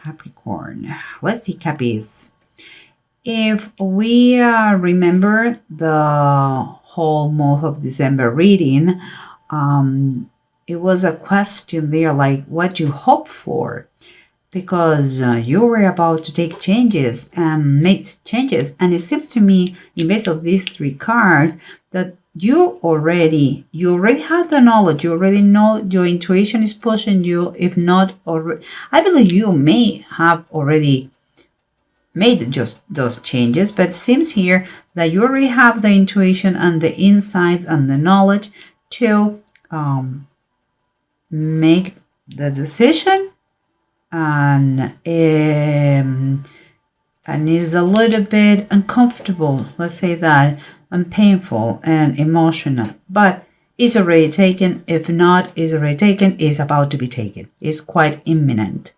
Capricorn. Let's see, Cappies. If we remember the whole month of December reading, it was a question there like what you hope for, because you were about to take changes and make changes. And it seems to me, in base of these three cards, that you already have the knowledge. You already know, your intuition is pushing you. If not already, I believe you may have already made just those changes, but it seems here that you already have the intuition and the insights and the knowledge to make the decision, and is a little bit uncomfortable, let's say that, and painful and emotional, but is already taken. If not, is already taken, is about to be taken, is quite imminent.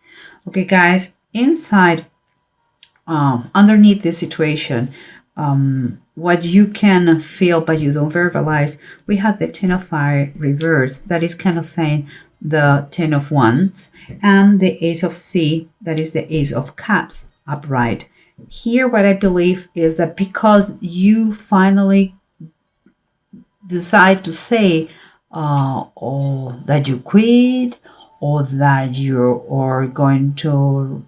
Okay, guys, inside, underneath this situation, what you can feel but you don't verbalize, we have the Ten of Fire reverse, that is kind of saying the Ten of Wands, and the Ace of Sea, that is the Ace of Cups upright. Here, what I believe is that because you finally decide to say or that you quit, or that you are going to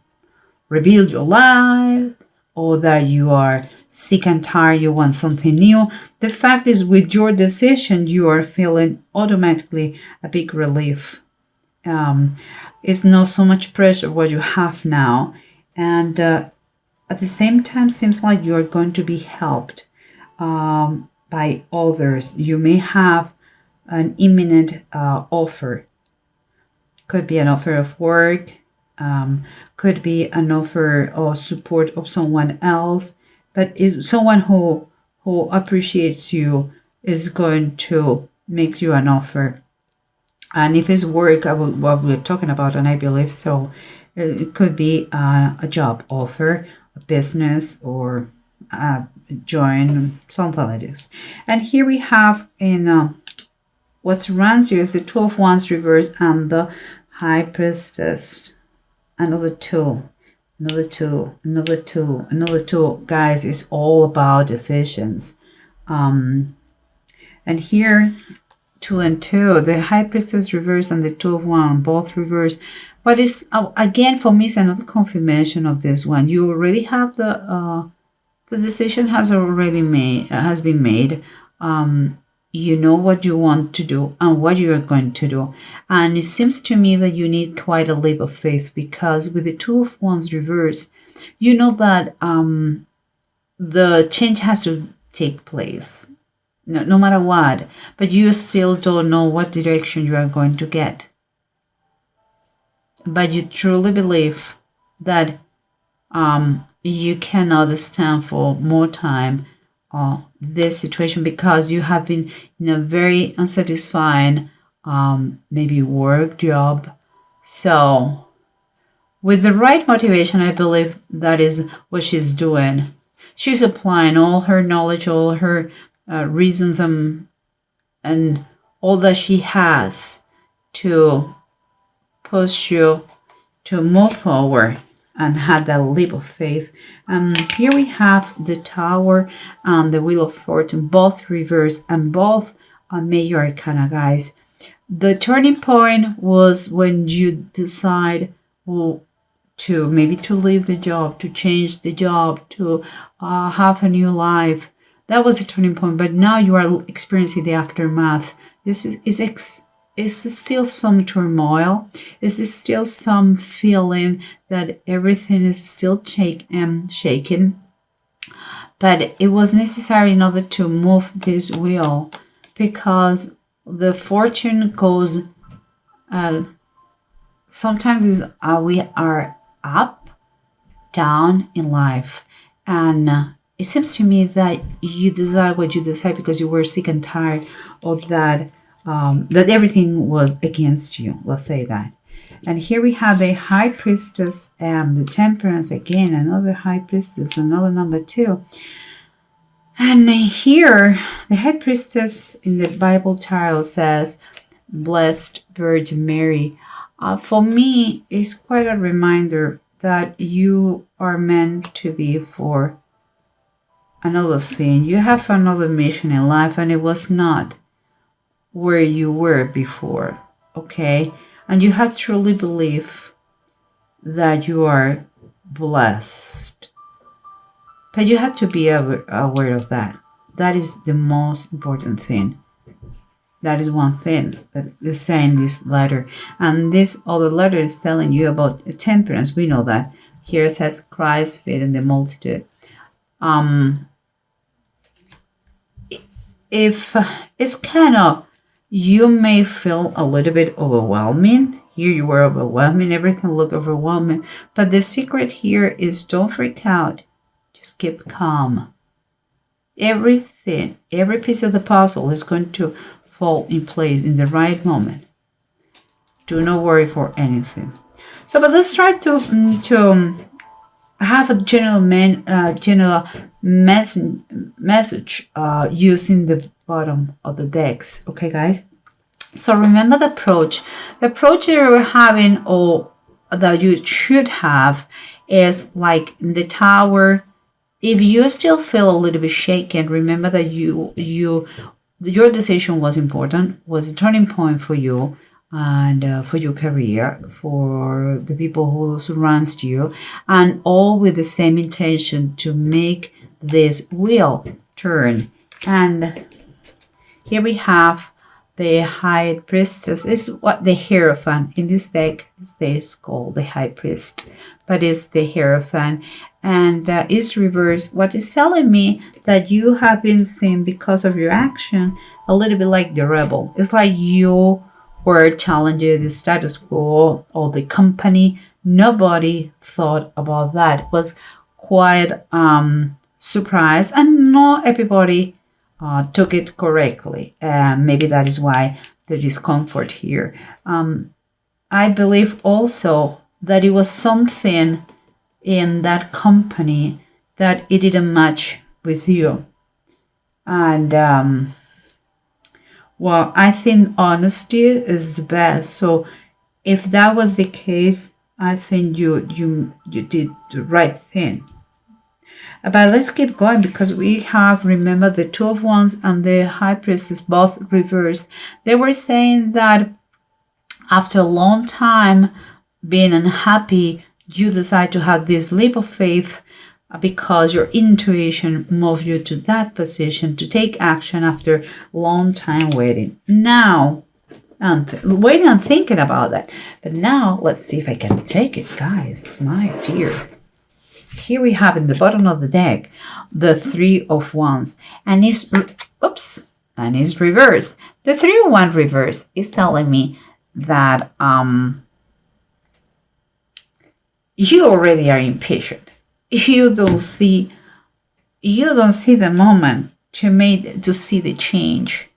rebuild your life, or that you are sick and tired, you want something new. The fact is, with your decision, you are feeling automatically a big relief. It's not so much pressure what you have now, and at the same time, seems like you are going to be helped by others. You may have an imminent offer. Could be an offer of work, could be an offer or support of someone else, but is someone who appreciates you is going to make you an offer. And if it's work, what we're talking about, and I believe so, it could be a job offer, a business, or join, something like this. And here we have in what surrounds you is the Two of Wands reverse and the High Priestess. Another two, another two, another two, another two. Guys, it's all about decisions. And here, 2 and 2, the High Priestess reverse and the Two of Wands, both reverse. But it's, again, for me, it's another confirmation of this one. You already have the decision has been made. You know what you want to do and what you are going to do. And it seems to me that you need quite a leap of faith, because with the Two of Wands reverse, you know that the change has to take place, no matter what, but you still don't know what direction you are going to get. But you truly believe that you cannot stand for more time this situation, because you have been in a very unsatisfying maybe work job. So with the right motivation, I believe that is what she's doing. She's applying all her knowledge, all her reasons, and all that she has to push you to move forward and have that leap of faith. Here we have the Tower and the Wheel of Fortune, both reversed and both major arcana, guys. The turning point was when you decide to leave the job, to change the job, to have a new life. That was a turning point, but now you are experiencing the aftermath. This is still some turmoil. Is still some feeling that everything is still shaken. But it was necessary in order to move this wheel, because the fortune goes, sometimes we are up, down in life. And it seems to me that you decide what you decide because you were sick and tired of that, that everything was against you, let's say that. And here we have the High Priestess and the Temperance, again, another High Priestess, another number 2. And here, the High Priestess in the Bible tarot says, Blessed Virgin Mary. For me, it's quite a reminder that you are meant to be for another thing. You have another mission in life, and it was not where you were before, okay? And you have truly believe that you are blessed. But you have to be aware of that. That is the most important thing. That is one thing that is saying this letter. And this other letter is telling you about temperance. We know that. Here it says Christ feeding the multitude. If it's kind of, you may feel a little bit overwhelming. Here you were overwhelming. Everything looked overwhelming. But the secret here is don't freak out. Just keep calm. Everything, every piece of the puzzle is going to fall in place in the right moment. Do not worry for anything. So, but let's try to have a general message using the bottom of the decks. Okay, guys. So remember the approach. The approach you're having, or that you should have, is like in the Tower. If you still feel a little bit shaken, remember that your decision was important, was a turning point for you and for your career, for the people who surrounds you, and all with the same intention to make this wheel turn. And here we have the High Priestess. Is what the Hierophant in this deck is called the High Priest, but it's the Hierophant. And is reversed. What is telling me that you have been seen because of your action a little bit like the rebel. It's like you were challenging the status quo or the company. Nobody thought about that. It was quite surprised, and not everybody took it correctly. Maybe that is why the discomfort here. I believe also that it was something in that company that it didn't match with you. And well, I think honesty is the best. So if that was the case, I think you did the right thing. But let's keep going, because we have, remember, the Two of Wands and the High Priestess both reversed. They were saying that after a long time being unhappy, you decide to have this leap of faith because your intuition moved you to that position to take action after a long time waiting. Now, waiting and thinking about that. But now, let's see if I can take it, guys. My dear. Here we have in the bottom of the deck, the Three of Wands. And it's, and it's reversed. The Three of Wands reverse is telling me that you already are impatient. You don't see the moment to see the change.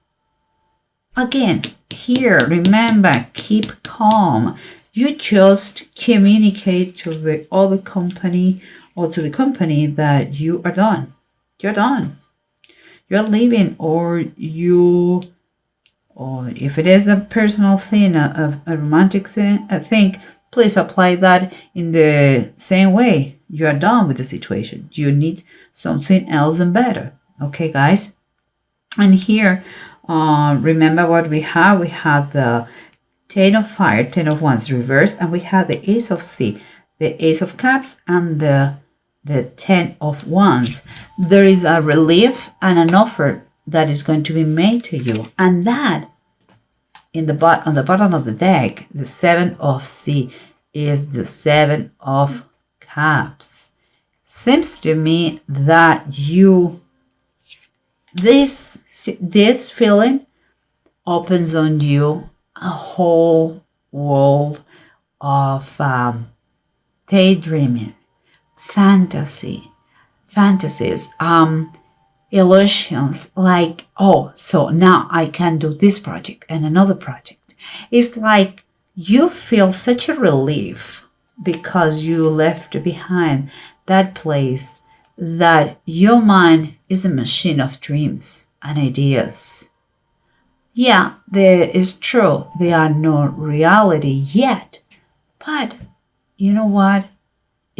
Again, here, remember, keep calm. You just communicate to the other company or to the company that you are done. You're done. You're leaving, or if it is a personal thing, a romantic thing, I think, please apply that in the same way. You are done with the situation. You need something else and better. Okay, guys? And here, remember what we have. We have the Ten of Fire, Ten of Wands reversed, and we have the Ace of Sea, the Ace of Cups, and the Ten of Wands. There is a relief and an offer that is going to be made to you. And that, on the bottom of the deck, the Seven of Sea is the Seven of Cups. Seems to me that this feeling opens on you a whole world of daydreaming, fantasies, illusions, like, oh, so now I can do this project and another project. It's like you feel such a relief because you left behind that place, that your mind is a machine of dreams and ideas. Yeah, there is true. They are no reality yet. But you know what?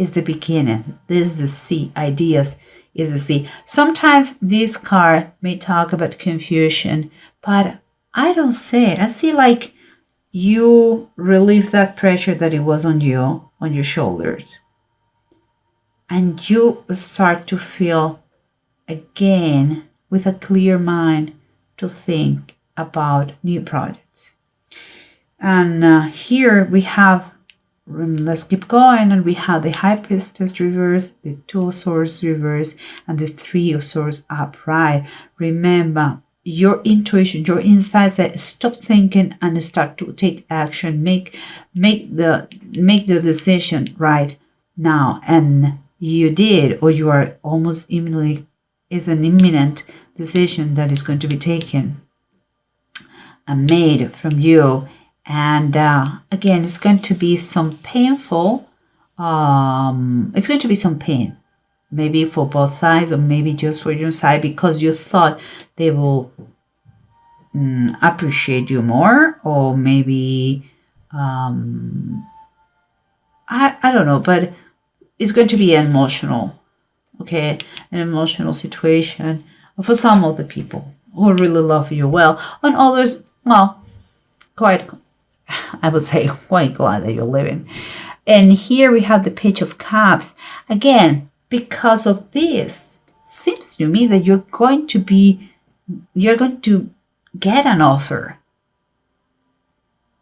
is the beginning. This is the C. Ideas is the C. Sometimes this card may talk about confusion, but I don't see it. I see like you relieve that pressure that it was on your shoulders. And you start to feel again with a clear mind to think about new projects. And here we have, let's keep going, and we have the High Priestess reverse, the Two of Swords reverse, and the Three of Swords upright. Remember, your intuition, your insights that stop thinking and start to take action. Make the decision right now. And you did, or you are almost imminently, is an imminent decision that is going to be taken and made from you. And again, it's going to be some painful, it's going to be some pain, maybe for both sides or maybe just for your side, because you thought they will appreciate you more, or maybe, I don't know, but it's going to be emotional, okay? An emotional situation for some of the people who really love you well. On others, well, I would say quite glad that you're living. And here we have the Page of Cups. Again, because of this, seems to me that you're going to get an offer.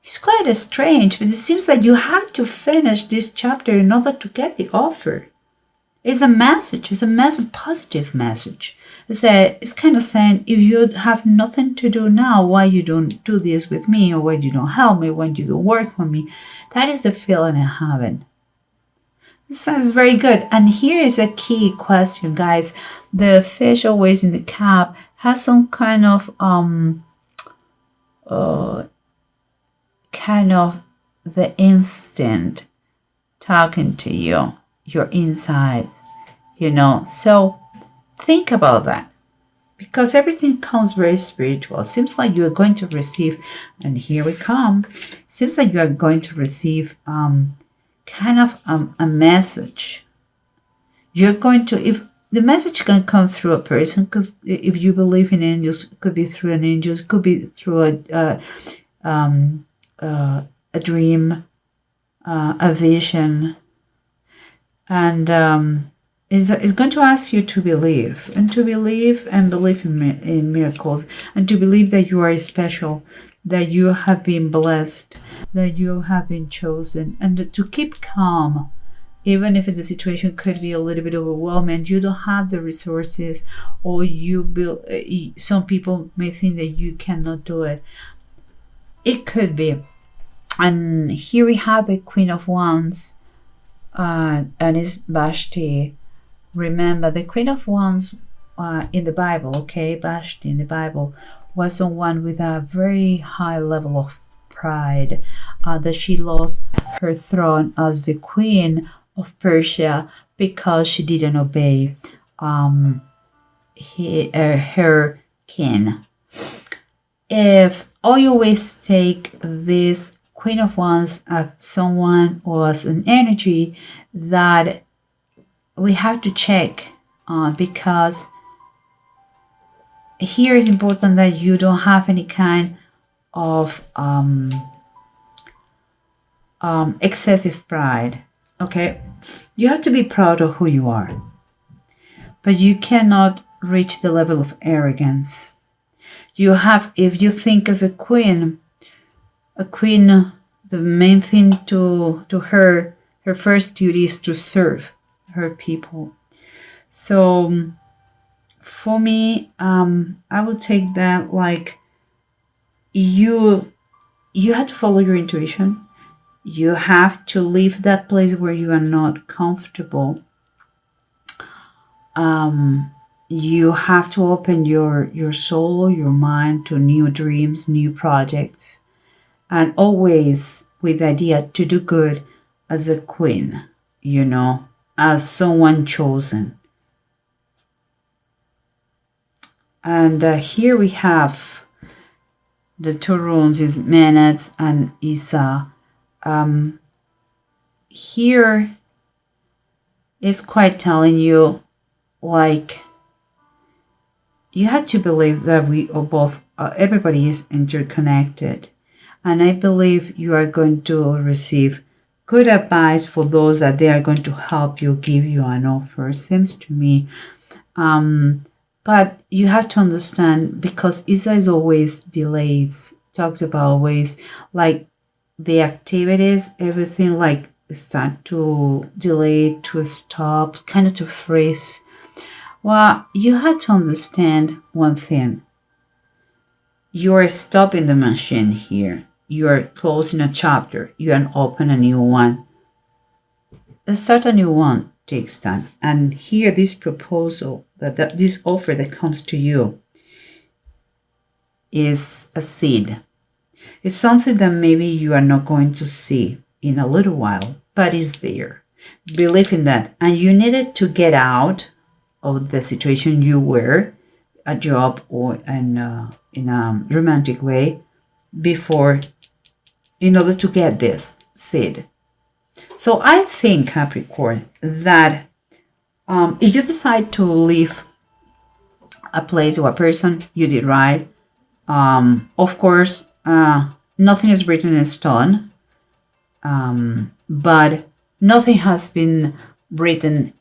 It's quite strange, but it seems that you have to finish this chapter in order to get the offer. It's a message, positive message. It's kind of saying, if you have nothing to do now, why you don't do this with me, or why you don't help me, when you don't work for me. That is the feeling I'm having. This sounds very good. And here is a key question, guys. The fish always in the cup has some kind of the instinct talking to you, your inside, So think about that, because everything comes very spiritual. Seems like you are going to receive, and here we come. Seems like you are going to receive a message. You're going to, if the message can come through a person, because if you believe in angels, it could be through an angel, it could be through a dream, a vision, and is going to ask you to believe and believe in miracles, and to believe that you are special, that you have been blessed, that you have been chosen, and to keep calm, even if the situation could be a little bit overwhelming. You don't have the resources, or some people may think that you cannot do it. It could be. And here we have the Queen of Wands, and it's Vashti. Remember, the Queen of Wands in the Bible, okay, Vashti in the Bible, was someone with a very high level of pride, that she lost her throne as the Queen of Persia because she didn't obey her king. If always take this Queen of Wands as someone or as an energy that we have to check on, because here is important that you don't have any kind of excessive pride. Okay, you have to be proud of who you are, but you cannot reach the level of arrogance. You have, if you think as a queen, the main thing to her first duty is to serve her people. So for me, I would take that like you have to follow your intuition. You have to leave that place where you are not comfortable. You have to open your soul, your mind to new dreams, new projects, and always with the idea to do good as a queen, as someone chosen. And here we have the two runes is Manet and Isa. Here It's quite telling you, like, you have to believe that we are both, everybody is interconnected. And I believe you are going to receive good advice for those that they are going to help you, give you an offer, seems to me. But you have to understand, because Isa is always delays, talks about always like the activities, everything like start to delay, to stop, kind of to freeze. Well, you have to understand one thing. You are stopping the machine here. You are closing a chapter. You are open a new one. Start a new one takes time. And here, this proposal, this offer that comes to you is a seed. It's something that maybe you are not going to see in a little while, but it's there. Believe in that. And you needed to get out of the situation you were, a job or in a romantic way, before, in order to get this seed. So I think, Capricorn, that if you decide to leave a place or a person, you did right. Of course, nothing is written in stone, but nothing has been written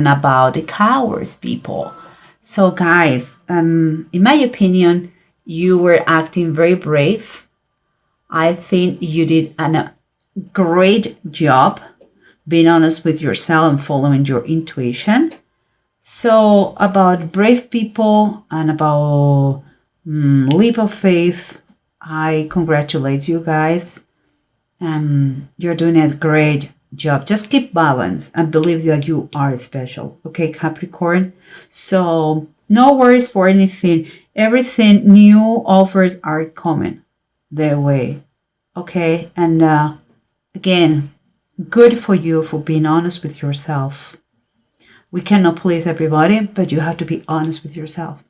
about the cowards people. So guys, in my opinion, you were acting very brave. I think you did a great job being honest with yourself and following your intuition. So about brave people and about leap of faith, I congratulate you guys. You're doing a great job. Just keep balance and believe that you are special. Okay, Capricorn? So no worries for anything. Everything, new offers are coming their way. Okay? And again, good for you for being honest with yourself. We cannot please everybody, but you have to be honest with yourself.